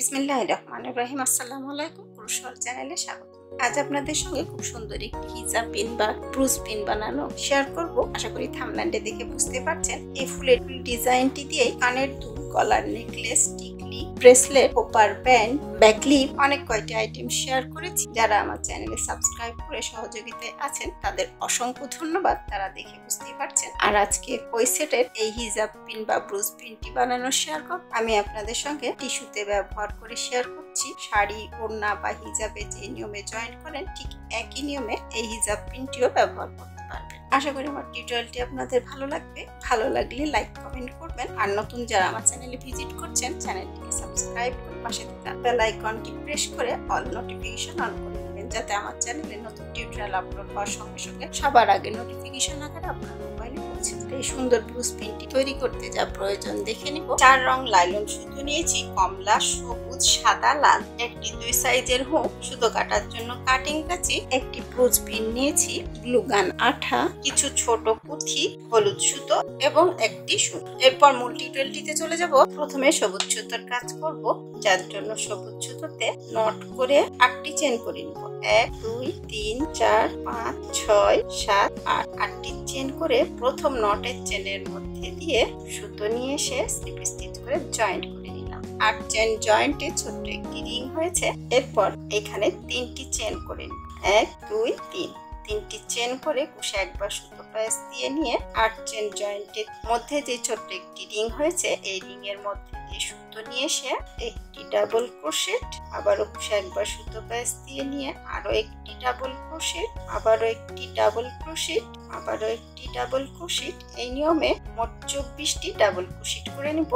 বিসমিল্লাহির রহমানির রহিম। আসসালামু আলাইকুম। কুরুশল চ্যানেলে স্বাগত। আজ আপনাদের সঙ্গে খুব সুন্দর একটি হিজাব পিন বা ব্রুজ পিন বানানো শেয়ার করব। আশা করি থাম্বনেইলে দেখে বুঝতে পারছেন। এই ফুলের ডিজাইনটি দিয়ে কানের দুল, গলার নেকলেস, টিকলি, ব্রেসলেট, কোপার ব্যান্ড, ব্যাকলিপ অনেক কয়টি আইটেম শেয়ার করেছি। যারা আমার চ্যানেলে সাবস্ক্রাইব করে সহযোগিতায় আছেন তাদের অসংখ্য ধন্যবাদ। তারা দেখে বুঝতেই পারছেন। আর আজকে ওই সেটের এই হিজাব পিন বা ব্রুজ পিনটি বানানো শেয়ার করব। আমি আপনাদের সঙ্গে টিস্যুতে ব্যবহার করে শেয়ার করছি। শাড়ি, ওড়না বা হিজাবে যে নিয়মে জয়েন করেন ঠিক একই নিয়মে এই হিজাব পিনটিও ব্যবহার করতে পারবেন। আশা করি আমার টিউটোরিয়ালটি আপনাদের ভালো লাগবে। ভালো লাগলে লাইক কমেন্ট করবেন। আর নতুন যারা আমার চ্যানেলে ভিজিট করছেন চ্যানেলটিকে সাবস্ক্রাইব করে পাশে থাকা বেল আইকনটি প্রেস করে অল নোটিফিকেশন অন করে দেবেন, যাতে আমার চ্যানেলে নতুন টিউটোরিয়াল আপলোড হওয়ার সঙ্গে সঙ্গে সবার আগে নোটিফিকেশন আকারে আপনার মোবাইলে পৌঁছে যাবে। এই সুন্দর ব্রুজ পিনটি তৈরি করতে যা প্রয়োজন দেখে নিব। 4 রং লাইলন সুতো নিয়েছি, কমলা, সবুজ, সাদা, লাল। একটি 2 সাইজের হুক, সুতো কাটার জন্য কাটিং কাঁচি, একটি ব্রুজ পিন নিয়েছি, গ্লু গান, আঠা, কিছু ছোট পুঁথি, হলুদ সুতো এবং একটি সুতো। এরপর মূল টিউটোরিয়ালটিতে চলে যাব। প্রথমে সবুজ সুতোর কাজ করব, যার জন্য সবুজ সুতোতে নট করে 8টি চেন করে নিব। 1 2 3 4 5 6 7 8 8টি চেন করে প্রথম নটের চেনের মধ্যে দিয়ে সুতো নিয়ে এসে স্লিপ স্টিচ করে জয়েন্ট করে নিলাম। 8 চেন জয়েন্টে ছোট্ট একটি রিং হয়েছে। এরপর এখানে 3টি চেন করে নিব। 1 2 3 3টি চেন করে কুশে একবার সুতো প্যাচ দিয়ে নিয়ে 8 চেন জয়েন্টের মধ্যে যে ছোট্ট একটি রিং হয়েছে এই রিং এর মধ্যে দিয়ে সুতো নিয়ে এসে একটি ডাবল ক্রোশেট, আবারও কুশে একবার সুতো প্যাচ দিয়ে নিয়ে আরো একটি ডাবল ক্রোশেট, আবারও একটি ডাবল ক্রোশেট, আবারও একটি ডাবল ক্রোশেট। এই নিয়মে মোট 24টি ডাবল ক্রোশেট করে নিব।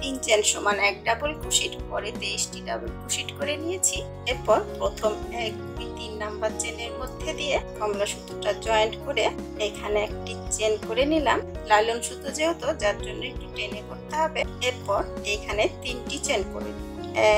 3 চেন সমান 1 ডাবল ক্রোশেট, পরে 23টি ডাবল ক্রোশেট করে নিয়েছি। এরপর প্রথম 1 2 3 নাম্বার চেনের মধ্যে দিয়ে কমলা সুতোটা জয়েন্ট করে এখানে একটি চেন করে নিলাম। লাইলন সুতো যেহেতু যার জন্য একটু টেনে করতে হবে। এরপর এখানে 3টি চেন করে নিব।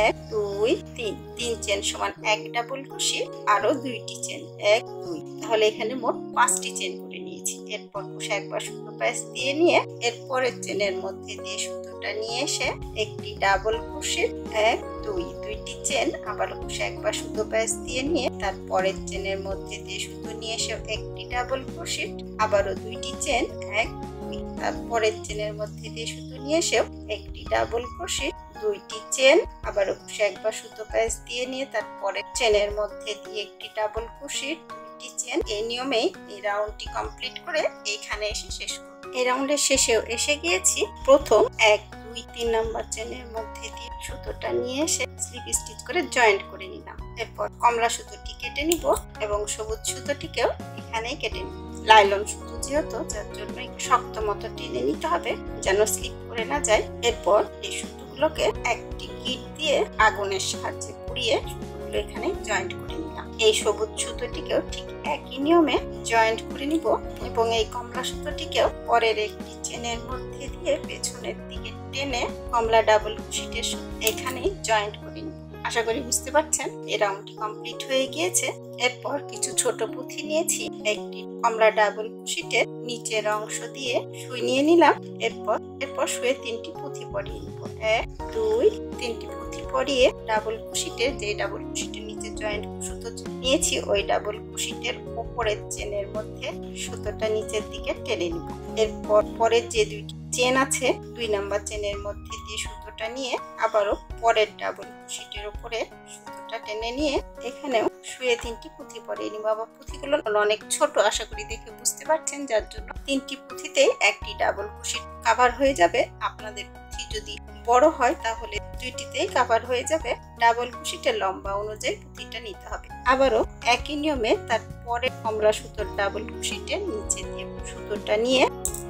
1 2 3 3 চেন সমান 1 ডাবল ক্রোশেট, আরো 2টি চেন 1 2, তাহলে এখানে মোট 5টি চেন করে নিয়েছি। এরপর কুশে একবার সুতো প্যাচ দিয়ে নিয়ে এরপরের চেনের মধ্যে দিয়ে সুতোটা নিয়ে এসে একটি ডাবল ক্রোশেট, 1 2 2টি চেন, আবার কুশে একবার সুতো প্যাচ দিয়ে নিয়ে তারপরের চেনের মধ্যে দিয়ে সুতো নিয়ে এসে একটি ডাবল ক্রোশেট, আবারও 2টি চেন, 1 2, তারপরের চেনের মধ্যে দিয়ে সুতো নিয়ে এসেও একটি ডাবল ক্রোশেট, 2টি চেন, আবার কুশে একবার সুতো প্যাচ দিয়ে নিয়ে তারপরের চেনের মধ্যে দিয়ে একটি ডাবল ক্রোশেট, 2টি চেন। এই নিয়মেই এই রাউন্ডটি কমপ্লিট করে এইখানে এসে শেষ করব। এই রাউন্ডের শেষেও এসে গিয়েছি। প্রথম 1 2 3 নাম্বার চেনের মধ্যে দিয়ে সুতোটা নিয়ে এসে স্লিপ স্টিচ করে জয়েন্ট করে নিলাম। এরপর কমলা সুতোটি কেটে নিব এবং সবুজ সুতোটিকেও এখানেই কেটে নিব। লাইলন সুতো যেহেতু যার জন্য শক্ত মতো টেনে নিতে হবে যেন স্লিপ করে না যায়। এরপর এই সুতোগুলোকে একটি গিট দিয়ে আগুনের সাহায্যে পুড়িয়ে সুতোগুলো এখানে জয়েন্ট করে নিলাম। এই সবুজ সুতোটিকেও ঠিক একই নিয়মে জয়েন্ট করে নিব এবং এই কমলা সুতোটিকেও পরের একটি চেনের মধ্যে দিয়ে পেছনের দিকে টেনে কমলা ডাবল ক্রোশেটের এখানে জয়েন্ট করে নিব। আশা করি বুঝতে পারছেন। এই রাউন্ডটি কমপ্লিট হয়ে গিয়েছে। এরপর কিছু ছোট পুঁথি নিয়েছি, একটি কমলা ডাবল ক্রোশেটের নিচের অংশ দিয়ে সুই নিয়ে নিলাম। এরপর সুয়ে 3টি পুঁথি পরিয়ে নিব। 1 2 3টি পুঁথি পরিয়ে ডাবল ক্রোশেটের যে ডাবল ক্রোশেটের নিচে জয়েন্ট সুতো নিয়েছি ওই ডাবল ক্রোশেটের উপরের চেনের মধ্যে সুতোটা নিচের দিকে টেনে নিব। এরপর পরের যে 2টি চেন আছে 2 নাম্বার চেনের মধ্যে দিয়ে সুতোটা নিয়ে আবারও পরের ডাবল ক্রোশেটের উপরে সুতোটা টেনে নিয়ে এখানেও শুয়ে 3টি পুঁথি পরিয়ে নিব। আবার পুঁথিগুলো অনেক ছোট, আশা করি দেখে বুঝতে পারছেন, যার জন্য 3টি পুঁথিতে একটি ডাবল ক্রোশেট কভার হয়ে যাবে। আপনাদের পুঁথি যদি বড় হয় তাহলে 2টিতেই কভার হয়ে যাবে। ডাবল ক্রোশেটের লম্বা অনুযায়ী পুঁথিটা নিতে হবে। আবারও একই নিয়মে তারপরে কমলা সুতোর ডাবল ক্রোশেটের নিচে দিয়ে সুতোটা নিয়ে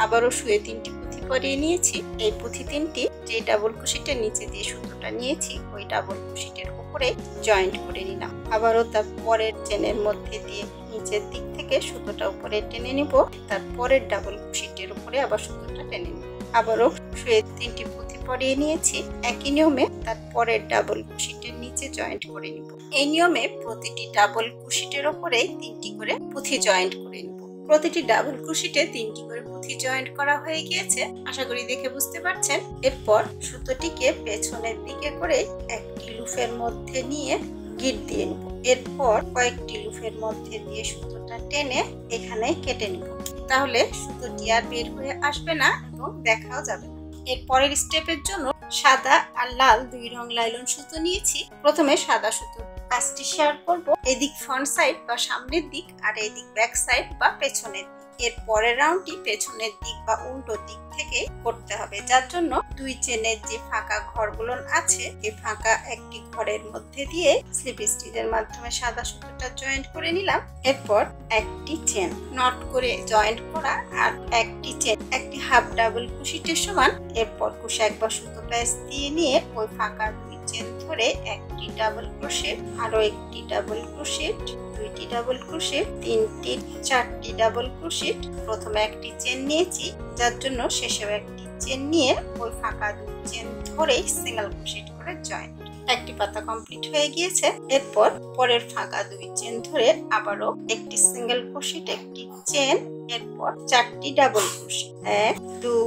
আবারও শুয়ে 3টি পুঁথি পরিয়ে নিয়েছি। এই পুঁথি 3টি যে ডাবল ক্রোশেটের নিচে দিয়ে সুতোটা নিয়েছি ওই ডাবল ক্রোশেটের উপরে জয়েন্ট করে নিলাম। আবারও তার পরের চেনের মধ্যে দিয়ে নিচের দিক থেকে সুতোটা উপরে টেনে নিব। তারপরের ডাবল ক্রোশেটের উপরে আবার সুতোটা টেনে নিব। আবারও শুয়ে 3টি পুঁথি পরিয়ে নিয়েছি। একই নিয়মে তারপরের ডাবল ক্রোশেটের নিচে জয়েন্ট করে নিব। এই নিয়মে প্রতিটি ডাবল ক্রোশেটের উপরে 3টি করে পুঁথি জয়েন্ট করে নিব। প্রতিটি ডাবল ক্রোশেটে 3টি করে পুঁথি জয়েন্ট করা হয়ে গিয়েছে, আশা করি দেখে বুঝতে পারছেন। এরপর সুতোটিকে পেছনের দিকে করে একটি লুপের মধ্যে নিয়ে গিট দিয়ে নিব। এরপর কয়েকটি লুপের মধ্যে দিয়ে সুতোটা টেনে এখানে কেটে নিব, তাহলে সুতোটি আর বের হয়ে আসবে না এবং দেখাও যাবে না। এর পরের স্টেপের জন্য সাদা আর লাল 2 রং লাইলন সুতো নিয়েছি। প্রথমে সাদা সুতোর কাজটি শেয়ার করব এদিক ফ্রন্ট সাইড বা সামনের দিক, আর এদিক ব্যাক সাইড বা পেছনের দিক। এর পরের রাউন্ডটি পেছনের দিক বা উল্টো দিক থেকে করতে হবে, যার জন্য 2 চেনের যে ফাঁকা ঘরগুলো আছে এই ফাঁকা একটি ঘরের মধ্যে দিয়ে স্লিপ স্টিচের মাধ্যমে সাদা সুতোটা জয়েন্ট করে নিলাম। এরপর একটি চেন নট করে জয়েন্ট করা আর একটি চেন একটি হাফ ডাবল ক্রোশেটের সমান। এরপর কুশি একবার সুতো প্যাচ দিয়ে নিয়ে ওই ফাঁকা 2 চেন ধরে একটি ডাবল ক্রোশেট, আরো একটি ডাবল ক্রোশেট, 2টি ডাবল ক্রোশেট, 3টি 4টি ডাবল ক্রোশেট। প্রথমে একটি চেন নিয়েছি, যার জন্য শেষেও একটি চেন নিয়ে ওই ফাঁকা 2 চেন ধরে সিঙ্গেল ক্রোশেট করে জয়েন্ট। একটি পাতা কমপ্লিট হয়ে গিয়েছে। এরপর পরের ফাঁকা 2 চেন ধরে আবারও একটি সিঙ্গেল ক্রোশেট, একটি চেন, এরপর 4টি ডাবল ক্রোশেট, 1 2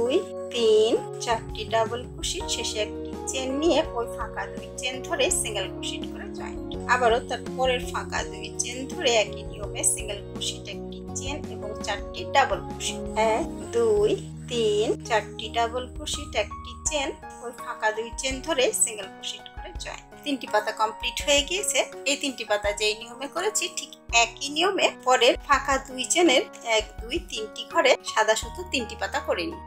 3 4টি ডাবল ক্রোশেট, শেষে একটি চেন নিয়ে ওই ফাঁকা 2 চেন ধরে সিঙ্গেল ক্রোশেট করে জয়েন্ট। আবারও তার পরের ফাঁকা 2 চেন ধরে একই নিয়মে সিঙ্গেল ক্রোশেট, একটি চেন এবং 4টি ডাবল ক্রোশেট, 1 2 3 4টি ডাবল ক্রোশেট, একটি চেন, ওই ফাঁকা 2 চেন ধরে সিঙ্গেল ক্রোশেট করে জয়েন্ট। 3টি পাতা কমপ্লিট হয়ে গিয়েছে। এই 3টি পাতা যেই নিয়মে করেছি ঠিক একই নিয়মে পরের ফাঁকা 2 চেনের 1 2 3টি ঘরে সাদা সুতো 3টি পাতা করে নিই।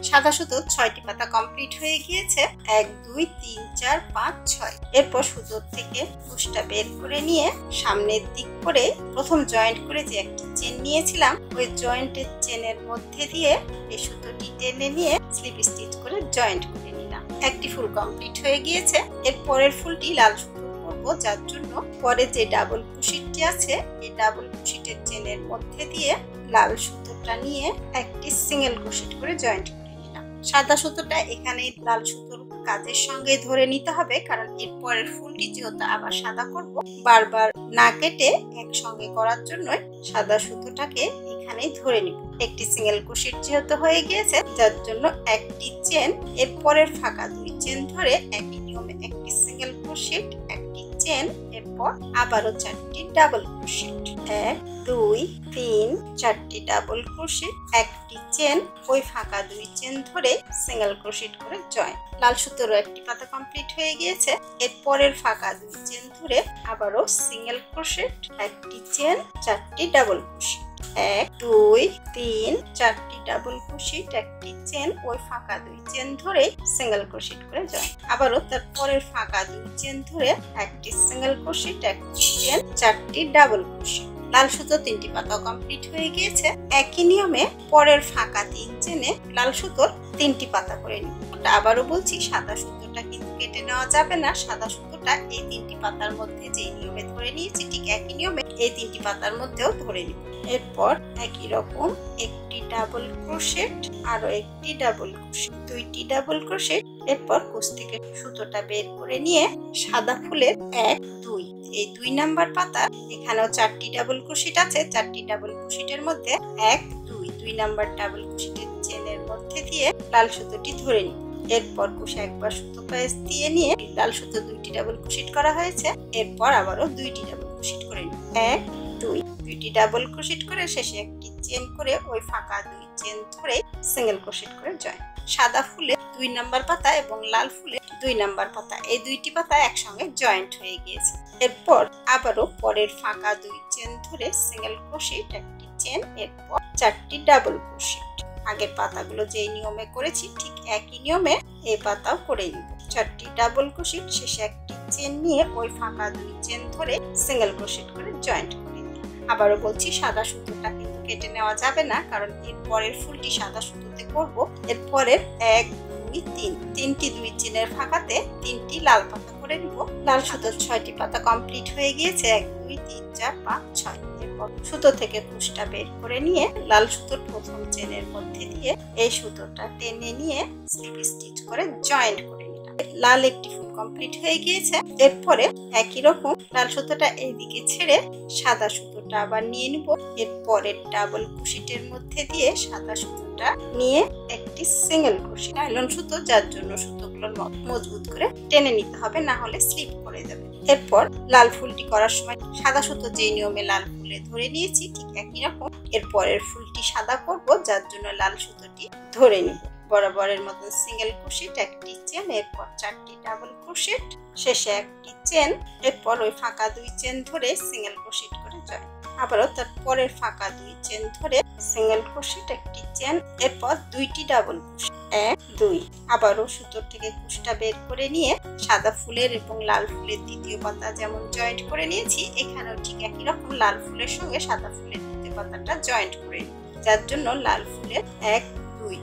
সাদা সুতো 6টি পাতা কমপ্লিট হয়ে গিয়েছে। 1 2 3 4 5 6। এরপর সুতোর থেকে কুশটা বের করে নিয়ে সামনের দিক করে প্রথম জয়েন্ট করে যে একটি চেন নিয়েছিলাম ওই জয়েন্টের চেনের মধ্যে দিয়ে এই সুতোটি টেনে নিয়ে স্লিপ স্টিচ করে জয়েন্ট করে নিলাম। একটি ফুল কমপ্লিট হয়ে গিয়েছে। এর পরের ফুলটি লাল সুতো করব, যার জন্য পরে যে ডাবল ক্রোশেটটি আছে এই ডাবল ক্রোশেটের চেনের মধ্যে দিয়ে লাল সুতোটা নিয়ে একটি সিঙ্গেল ক্রোশেট করে জয়েন্ট করে নিলাম। সাদা সুতোটা এখানে লাল সুতোর কাজের সঙ্গে ধরে নিতে হবে, কারণ এর পরের ফুলটি যেহেতু আবার সাদা করব, বারবার না কেটে একসঙ্গে করার জন্য সাদা সুতোটাকে এখানেই ধরে নিব। একটি সিঙ্গেল ক্রোশেট যেহেতু হয়ে গিয়েছে, যার জন্য একটি চেন, এর পরের ফাঁকা 2 চেন ধরে একই নিয়মে একটি সিঙ্গেল ক্রোশেট, একটি চেন, এরপর আবারও 4টি ডাবল ক্রোশেট, 1 2 3 4টি ডাবল ক্রোশেট, একটি চেন, ওই ফাঁকা 2 চেন ধরে সিঙ্গেল ক্রোশেট করে জয়েন্ট। লাল সুতোরও একটি পাতা কমপ্লিট হয়ে গিয়েছে। এর পরের ফাঁকা 2 চেন ধরে আবারও সিঙ্গেল ক্রোশেট, একটি চেন, 4টি ডাবল ক্রোশেট, 1 2 3 4টি ডাবল ক্রোশেট, একটি চেন, ওই ফাঁকা 2 চেন ধরে সিঙ্গেল ক্রোশেট করে জয়েন্ট। আবারও তার পরের ফাঁকা 2 চেন ধরে একটি সিঙ্গেল ক্রোশেট, একটি চেন, 4টি ডাবল ক্রোশেট। লাল সুতো 3টি পাতা কমপ্লিট হয়ে গিয়েছে। একই নিয়মে পরের ফাঁকা 3 চেনে লাল সুতোর 3টি পাতা করে নিব। আবারও বলছি, সাদা সুতোটা কিন্তু কেটে নেওয়া যাবে না। সাদা সুতোটা এই 3টি পাতার মধ্যে যে নিয়মে ধরে নিয়েছি ঠিক একই নিয়মে এই 3টি পাতার মধ্যেও ধরে নিব। এরপর একই রকম একটি ডাবল ক্রোশেট, আরো একটি ডাবল ক্রোশেট, 2টি ডাবল ক্রোশেট। এরপর কুশ থেকে সুতোটা বের করে নিয়ে সাদা ফুলের 1 2 এই 2 নাম্বার পাতা, এখানেও 4টি ডাবল ক্রোশেট আছে। 4টি ডাবল ক্রোশেটের মধ্যে 1 2 নাম্বার ডাবল ক্রোশেটের চেনের মধ্যে দিয়ে লাল সুতোটি ধরে নিই। এরপর কুশে একবার সুতো প্যাচ দিয়ে নিয়ে লাল সুতো 2টি ডাবল ক্রোশেট করা হয়েছে। এরপর আবারও 2টি ডাবল ক্রোশেট করে নিই, 1 2টি ডাবল ক্রোশেট করে শেষে একটি চেন করে ওই ফাঁকা 2 চেন ধরে সিঙ্গেল ক্রোশেট করে জয়েন্ট। সাদা ফুলে 2 নাম্বার পাতা এবং লাল ফুলে 2 নাম্বার পাতা, এই 2টি পাতা একসঙ্গে জয়েন্ট হয়ে গিয়েছে। এরপর আবারও পরের ফাঁকা 2 চেন ধরে সিঙ্গেল ক্রোশেট, একটি চেন, এরপর 4টি ডাবল ক্রোশেট। আগের পাতাগুলো যেই নিয়মে করেছি ঠিক একই নিয়মে এই পাতাও করে নিব। 4টি ডাবল ক্রোশেট, শেষে একটি চেন নিয়ে ওই ফাঁকা 2 চেন ধরে সিঙ্গেল ক্রোশেট করে জয়েন্ট করে নিব। আবারও বলছি, সাদা সুতোটা কিন্তু কেটে নেওয়া যাবে না, কারণ এর পরের ফুলটি সাদা সুতোতে করব। এর পরের 1 2 3 3টি 2 চেনের ফাঁকাতে 3টি লাল পাতা করে নিব। লাল সুতোর 6টি পাতা কমপ্লিট হয়ে গিয়েছে। 1 2 3 4 5 6। এরপর সুতো থেকে কুশটা বের করে নিয়ে লাল সুতোর প্রথম চেনের মধ্যে দিয়ে এই সুতোটা টেনে নিয়ে স্লিপ স্টিচ করে জয়েন্ট করে নিলাম। লাল একটি ফুল কমপ্লিট হয়ে গিয়েছে। এরপরে একই রকম লাল সুতোটা এইদিকে ছেড়ে সাদা সুতোটা আবার নিয়ে নিব। এরপরে ডাবল ক্রোশেটের মধ্যে দিয়ে সাদা সুতোটা নিয়ে একটি সিঙ্গেল ক্রোশেট, নাইলন সুতো যার জন্য সুতোগুলো মজবুত করে টেনে নিতে হবে, না হলে স্লিপ করে যাবে। এরপর লাল ফুলটি করার সময় সাদা সুতো যে নিয়মে লাল ফুলে ধরে নিয়েছি ঠিক একই রকম এরপরের ফুলটি সাদা করব, যার জন্য লাল সুতোটি ধরে নিব। বরাবরের মতো সিঙ্গেল ক্রোশেট, একটি চেন, এরপর 4টি ডাবল ক্রোশেট, শেষে একটি চেন, এরপর ওই ফাঁকা 2 চেন ধরে সিঙ্গেল ক্রোশেট করে জয়েন। আবারও তার পরের ফাঁকা 2 চেন ধরে সিঙ্গেল ক্রোশেট, একটি চেন, এরপর 2টি ডাবল ক্রোশেট, 1 2। আবারও সুতোর থেকে কুশটা বের করে নিয়ে সাদা ফুলের এবং লাল ফুলের দ্বিতীয় পাতা যেমন জয়েন্ট করে নিয়েছি, এখানেও ঠিক একই রকম লাল ফুলের সঙ্গে সাদা ফুলের দ্বিতীয় পাতাটা জয়েন্ট করে নিই, যার জন্য লাল ফুলের 1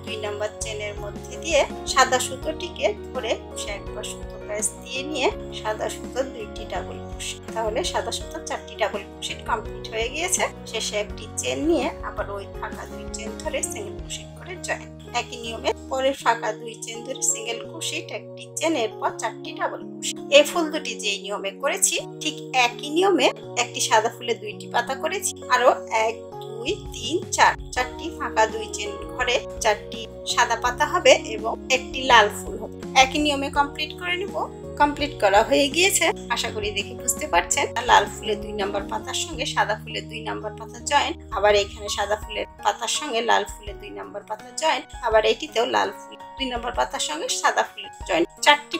2 নাম্বার চেনের মধ্যে দিয়ে সাদা সুতোটিকে ধরে একবার সুতো প্যাচ দিয়ে নিয়ে সাদা সুতো 2টি ডাবল ক্রোশেট, তাহলে সাদা সুতো 4টি ডাবল ক্রোশেট কমপ্লিট হয়ে গিয়েছে। শেষে একটি চেন নিয়ে আবার ওই ফাঁকা 2 চেন ধরে সিঙ্গেল ক্রোশেট করে জয়েন। একই নিয়মে পরের ফাঁকা 2 চেন ধরে সিঙ্গেল ক্রোশেট, একটি চেন, এরপর 4টি ডাবল ক্রোশেট। এই ফুল দুটি যে নিয়মে করেছি ঠিক একই নিয়মে একটি সাদা ফুলে 2টি পাতা করেছি, আরো 1 2 3 4 4টি ফাঁকা 2 চেন ঘরে 4টি সাদা পাতা হবে এবং একটি লাল ফুল হবে। একই নিয়মে কমপ্লিট করে নেব। কমপ্লিট করা হয়ে গিয়েছে, আশা করি দেখে বুঝতে পারছেন। লাল ফুলের 2 নাম্বার পাতার সঙ্গে সাদা ফুলের 2 নাম্বার পাতা জয়েন, আবার এখানে সাদা ফুলের পাতার সঙ্গে লাল ফুলের 2 নাম্বার পাতা জয়েন, আবার এটিতেও লাল ফুল 2 নাম্বার পাতার সঙ্গে সাদা ফুলের জয়েন। 4টি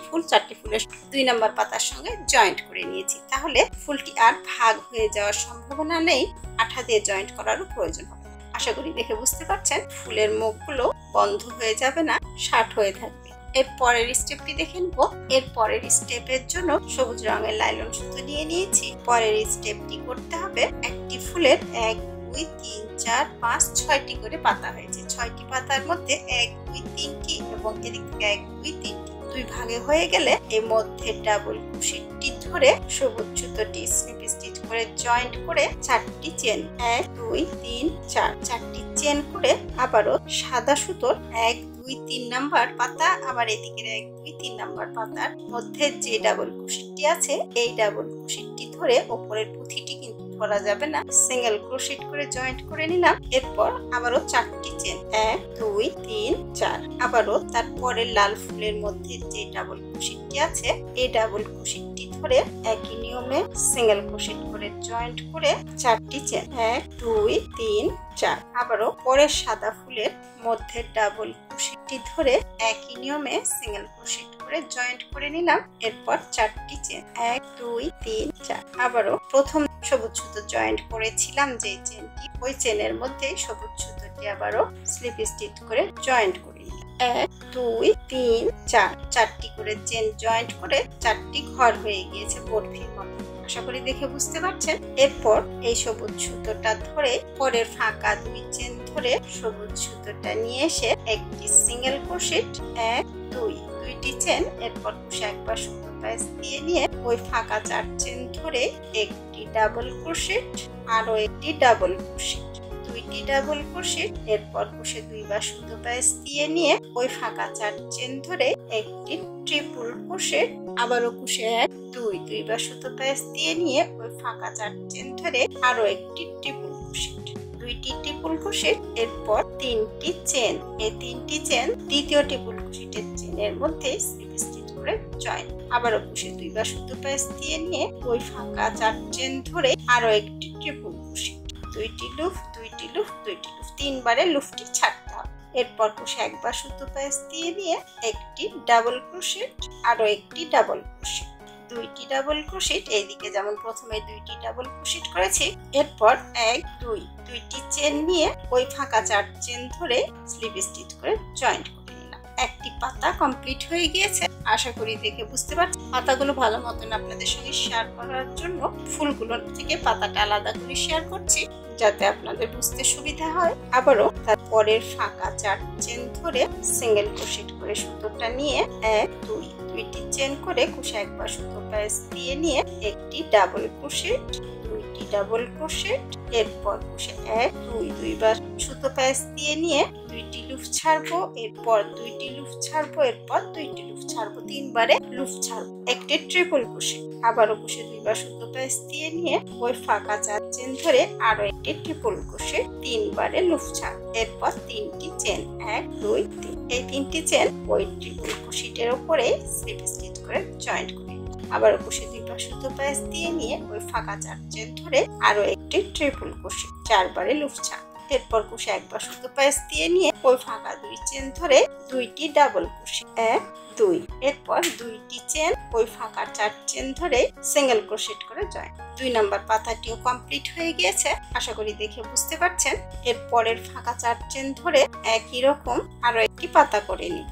ফুলের 2 নাম্বার পাতার সঙ্গে জয়েন্ট করে নিয়েছি, তাহলে ফুলটি আর ভাগ হয়ে যাওয়ার সম্ভাবনা নেই, আঠা দিয়ে জয়েন্ট করারও প্রয়োজন হবে। আশা করি দেখে বুঝতে পারছেন ফুলের মুখগুলো বন্ধ হয়ে যাবে না, শার্ট হয়ে থাকবে। এর পরের স্টেপটি দেখে নেব। এর পরের স্টেপের জন্য সবুজ রঙের লাইলন সুতো নিয়ে নিয়েছি। পরের স্টেপটি করতে হবে একটি ফুলের 1 2 3 4 5 6টি করে পাতা হয়েছে। 6টি পাতার মধ্যে 1 2 3টি এবং এদিক থেকে 1 2 3টি 2 ভাগে হয়ে গেলে এর মধ্যে ডাবল ক্রোশেটটি ধরে সবুজ সুতোটি স্লিপ স্টিচ করে জয়েন্ট করে 4টি চেন 1 2 3 4 4টি চেন করে আবারও সাদা সুতোর 1 2 3 নাম্বার পাতা, আবার এদিকের 1 2 3 নাম্বার পাতার মধ্যে যে ডাবল ক্রোশেটটি আছে এই ডাবল ক্রোশেটটি ধরে উপরের পুঁথিটি কিন্তু ধরা যাবে না, সিঙ্গেল ক্রোশেট করে জয়েন্ট করে নিলাম। এরপর আবারও 4টি চেন 1 2 3 4, আবারও তারপরের লাল ফুলের মধ্যে যে ডাবল ক্রোশেটটি আছে এই ডাবল ক্রোশেটটি ধরে একই নিয়মে সিঙ্গেল ক্রোশেট করে জয়েন্ট করে 4টি চেন 1 2 3 4, আবারও পরের সাদা ফুলের মধ্যে ডাবল ক্রোশেটটি ধরে একই নিয়মে সিঙ্গেল ক্রোশেট করে জয়েন্ট করে নিলাম। এরপর 4টি চেন 1 2 3 4, আবারও প্রথম সবুজ সুতো জয়েন্ট করেছিলাম যে চেনটি ওই চেনের মধ্যে সবুজ সুতোটি আবারও স্লিপ স্টিচ করে জয়েন্ট করে নিলাম। 1 2 3 4 4টি করে চেন জয়েন্ট করে 4টি ঘর হয়ে গিয়েছে বরফির মতো। আশা করি দেখে বুঝতে পারছেন। এরপর এই সবুজ সুতোটা ধরে পরের ফাঁকা 2 চেন ধরে সবুজ সুতোটা নিয়ে এসে একটি সিঙ্গেল ক্রোশেট 1 2 2টি চেন, এরপর কুশে একবার সুতো প্যাচ দিয়ে নিয়ে ওই ফাঁকা 4 চেন ধরে একটি ডাবল ক্রোশেট, আরো একটি ডাবল ক্রোশেট, 2টি ডাবল ক্রোশেট, এরপর কুশে 2বার সুতো প্যাচ দিয়ে নিয়ে ওই ফাঁকা 4 চেন ধরে একটি ট্রিপল ক্রোশেট, আবারও কুশে 1 2 2বার সুতো প্যাচ দিয়ে নিয়ে ওই ফাঁকা 4 চেন ধরে আরো একটি ট্রিপল ক্রোশেট, 2টি ট্রিপল ক্রোশেট, এরপর 3টি চেন। এই 3টি চেন দ্বিতীয় ট্রিপল ক্রোশেটের চেনের মধ্যে স্লিপ স্টিচ করে জয়েন, আবারও কুশে 2বার সুতো প্যাচ দিয়ে নিয়ে ওই ফাঁকা 4 চেন ধরে আরো একটি ট্রিপল ক্রোশেট, 2টি লুপ 2টি লুপ 2টি লুপ, 3বারে লুপটি ছাড়তে হবে। এরপর কুশে একবার সুতো প্যাচ দিয়ে নিয়ে একটি ডাবল ক্রোশেট, আরো একটি ডাবল ক্রোশেট, 2টি ডাবল ক্রোশেট, এইদিকে যেমন প্রথমে 2টি ডাবল ক্রোশেট করেছি। এরপর 1 2 2টি চেন নিয়ে ওই ফাঁকা 4 চেন ধরে স্লিপ স্টিচ করে জয়েন্ট করে নিলাম। একটি পাতা কমপ্লিট হয়ে গিয়েছে, আশা করি দেখে বুঝতে পারছেন। পাতাগুলো ভালো মতন আপনাদের সঙ্গে শেয়ার করার জন্য ফুলগুলোর থেকে পাতাটা আলাদা করে শেয়ার করছি যাতে আপনাদের বুঝতে সুবিধা হয়। আবারও তার পরের ফাঁকা 4 চেন ধরে সিঙ্গেল ক্রোশেট করে করে সুতোটা নিয়ে 1 2 দুইটি চেন করে কুশি একবার সুতো প্যাচ দিয়ে নিয়ে একটি ডাবল ক্রোশেট, দুইটি ডাবল ক্রোশেট, এরপর কুশি 1 2 দুইবার সুতো প্যাচ দিয়ে নিয়ে দুইটি লুপ ছাড়বো, এরপর দুইটি লুপ ছাড়বো, এরপর দুইটি লুপ ছাড়বো, তিনবারে লুপ ছাড়বো, একটি ট্রিপল ক্রোশেট, আবারও কুশি দুইবার সুতো প্যাচ দিয়ে নিয়ে ওই ফাঁকা 4 চেন ধরে আরো একটি ট্রিপল ক্রোশেট, তিনবারে লুপ ছাড়বো, এরপর তিনটি চেন 1 2 3, এই তিনটি চেন ওই ট্রিপল ক্রোশেটের উপরে স্লিপ স্টিচ করে জয়েন্ট করে আবার কুশি দুইবার সুতো প্যাচ দিয়ে নিয়ে ওই ফাঁকা 4 চেন ধরে আরো একটি ট্রিপল ক্রোশেট, 4বারে লুপ ছাড়বো, এরপর কুশি একবার সুতো প্যাচ দিয়ে নিয়ে ওই ফাঁকা 2 চেন ধরে দুইটি ডাবল ক্রোশেট 1 2, এরপর দুইটি চেন ওই ফাঁকা 4 চেন ধরে সিঙ্গেল ক্রোশেট করে জয়েন। 2 নাম্বার পাতাটিও কমপ্লিট হয়ে গিয়েছে, আশা করি দেখে বুঝতে পারছেন। এরপরের ফাঁকা 4 চেন ধরে একই রকম আরো একটি পাতা করে নিব।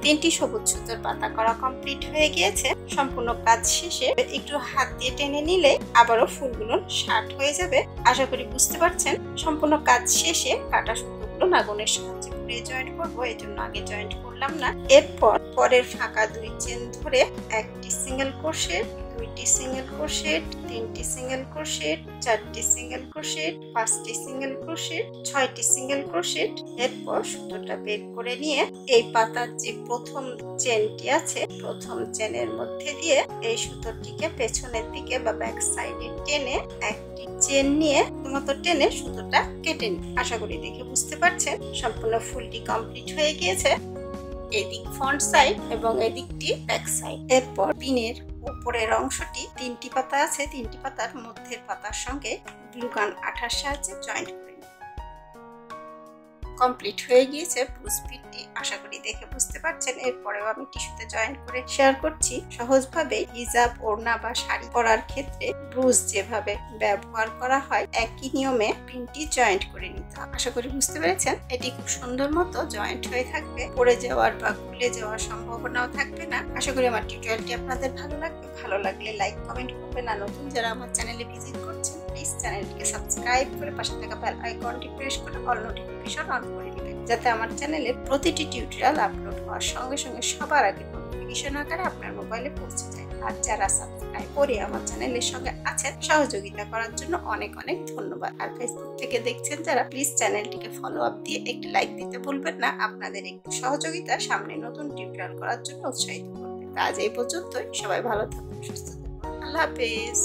3টি সবুজ সুতোর পাতা করা কমপ্লিট হয়ে গিয়েছে। সম্পূর্ণ কাজ শেষে একটু হাত দিয়ে টেনে নিলে আবারও ফুলগুলো শার্ট হয়ে যাবে। আশা করি বুঝতে পারছেন। সম্পূর্ণ কাজ শেষে কাটা সুতোগুলো নাগনের সাহায্যে ঘুরিয়ে জয়েন্ট করবো, এই জন্য আগে জয়েন্ট করলাম না। এরপর পরের ফাঁকা 2 চেন ধরে একটি সিঙ্গেল ক্রোশেট, দুইটি সিঙ্গেল ক্রোশেট, তিনটি সিঙ্গেল ক্রোশেট, 4টি সিঙ্গেল ক্রোশেট, 5টি সিঙ্গেল ক্রোশেট, 6টি সিঙ্গেল ক্রোশেট। এরপর সুতোটা বের করে নিয়ে এই পাতার যে প্রথম চেনটি আছে, প্রথম চেনের মধ্যে দিয়ে এই সুতোটিকে পেছনের দিকে বা ব্যাক সাইডে টেনে একটি চেন নিয়ে মতো টেনে সুতোটা কেটে নিই। আশা করি দেখে বুঝতে পারছেন। সম্পূর্ণ ফুলটি কমপ্লিট হয়ে গিয়েছে। এদিক ফ্রন্ট সাইড এবং এদিকটি ব্যাক সাইড। এরপর পিনের উপরের অংশটি 3টি পাতা আছে, 3টি পাতার মধ্যের পাতার সঙ্গে গ্লু গান আঠার সাহায্যে জয়েন্ট করে নিই। কমপ্লিট হয়ে গিয়েছে ব্রুজ পিনটি, আশা করি দেখে বুঝতে পারছেন। এরপরেও আমি টিস্যুতে জয়েন্ট করে শেয়ার করছি। সহজভাবে হিজাব, ওড়না বা শাড়ি পরার ক্ষেত্রে ব্রুজ যেভাবে ব্যবহার করা হয় একই নিয়মে পিনটি জয়েন্ট করে নিতে হবে। আশা করি বুঝতে পেরেছেন। এটি খুব সুন্দর মতো জয়েন্ট হয়ে থাকবে, পড়ে যাওয়ার বা খুলে যাওয়ার সম্ভাবনাও থাকবে না। আশা করি আমার টিউটোরিয়ালটি আপনাদের ভালো লাগবে। ভালো লাগলে লাইক কমেন্ট করবেন, আর নতুন যারা আমার চ্যানেলে ভিজিট করছেন প্লিজ চ্যানেলটিকে সাবস্ক্রাইব করে পাশে থাকা বেল আইকনটি প্রেস করে অল নোটিফিকেশন অন করে দিবেন, যাতে আমার চ্যানেলে প্রতিটি টিউটোরিয়াল আপলোড হওয়ার সঙ্গে সঙ্গে সবার আগে নোটিফিকেশন আকারে আপনার মোবাইলে পৌঁছে যায়। আর যারা সাবস্ক্রাইব করে আমার চ্যানেলের সঙ্গে আছেন, সহযোগিতা করার জন্য অনেক অনেক ধন্যবাদ। আর ফেসবুক থেকে দেখছেন যারা, প্লিজ চ্যানেলটিকে ফলো আপ দিয়ে একটি লাইক দিতে ভুলবেন না। আপনাদের একটু সহযোগিতা সামনে নতুন টিউটোরিয়াল করার জন্য উৎসাহিত করবে। আজ এই পর্যন্তই। সবাই ভালো থাকুন, সুস্থ থাকুন। আল্লাহ হাফেজ।